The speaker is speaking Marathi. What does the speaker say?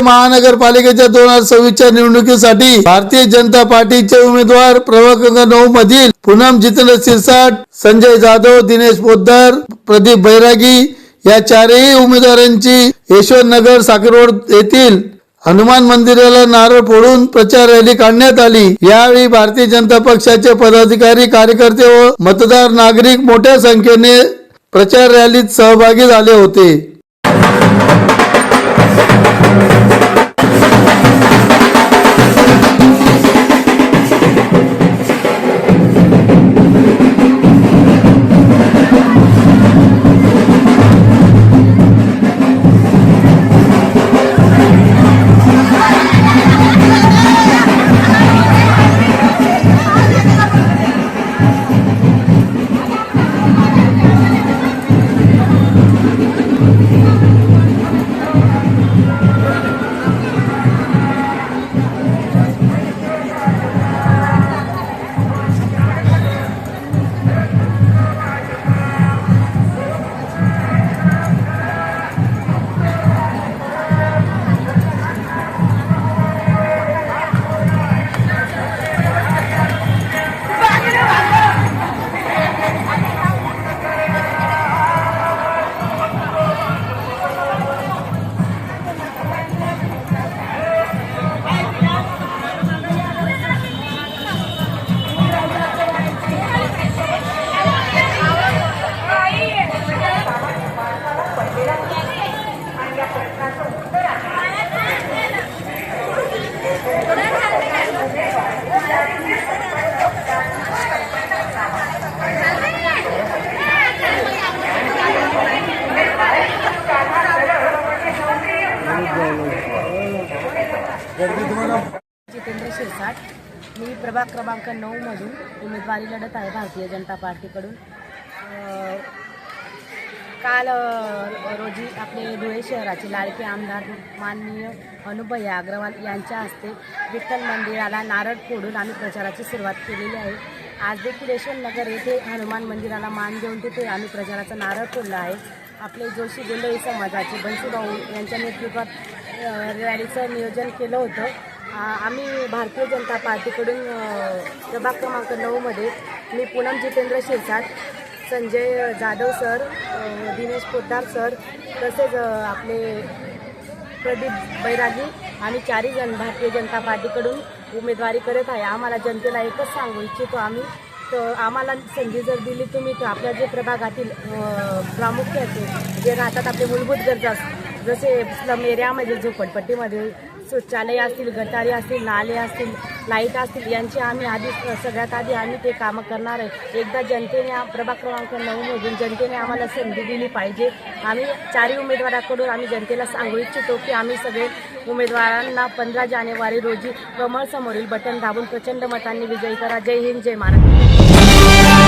महानगरपालिकेच्या 2026च्या निवडणुकीसाठी भारतीय जनता पार्टीचे उमेदवार प्रभाग क्रमांक 9 मधील पूनम जितेंद्र शिरसाट, संजय जाधव, दिनेश पोद्दार, प्रदीप बैरागी या चारही उमेदवारांची यशवंतनगर साखररोड येथील हनुमान मंदिराला नारळ फोडून प्रचार रॅली काढण्यात आली। यावेळी भारतीय जनता पक्षाचे पदाधिकारी, कार्यकर्ते व मतदार नागरिक मोठ्या संख्येने प्रचार रॅलीत सहभागी झाले होते। जितेंद्र शिरसाट, मी प्रभाग क्रमांक 9 मधून उमेदवारी लढत आहे भारतीय जनता पार्टीकडून। काल रोजी आपले धुळे शहराचे लाडके आमदार माननीय अनुभय अग्रवाल यांच्या हस्ते विठ्ठल मंदिराला नारळ फोडून आम्ही प्रचाराची सुरुवात केलेली आहे। आज देखील यशवंतनगर येथे हनुमान मंदिराला मान देऊन तिथे आम्ही प्रचाराचा नारळ फोडला आहे। आपले जोशी गोंधळी समाजाचे बंशीभाऊ यांच्या नेतृत्वात रॅलीचं नियोजन केलं होतं। आम्ही भारतीय जनता पार्टीकडून प्रभाग क्रमांक 9 मध्ये मी पूनम जितेंद्र शिरसाट, संजय जाधव सर, दिनेश पोद्दार सर, तसेच आपले प्रदीप बैरागी आम्ही 4 जण भारतीय जनता पार्टीकडून उमेदवारी करत आहे। आम्हाला जनतेला एकच सांगू इच्छितो आम्ही, तर आम्हाला संधी जर दिली तुम्ही तर आपल्या जे प्रभागातील प्रामुख्याने जे राहतात आपले मूलभूत गरजा जसे स्लम एरियामध्ये झोपडपट्टीमध्ये शौचालय असतील, गटारी असतील, नाले असतील, लाईट असतील यांची आम्ही सगळ्यात आधी आम्ही ते कामं करणार आहे। एकदा जनतेने प्रभाग क्रमांक 9 मधून जनतेने आम्हाला संधी दिली पाहिजे। आम्ही 4 उमेदवाराकडून आम्ही जनतेला सांगू इच्छितो की आम्ही सगळे उमेदवारांना 15 जानेवारी रोजी कमळ समोरील बटन दाबून प्रचंड मतांनी विजयी करा। जय हिंद, जय महाराष्ट्र।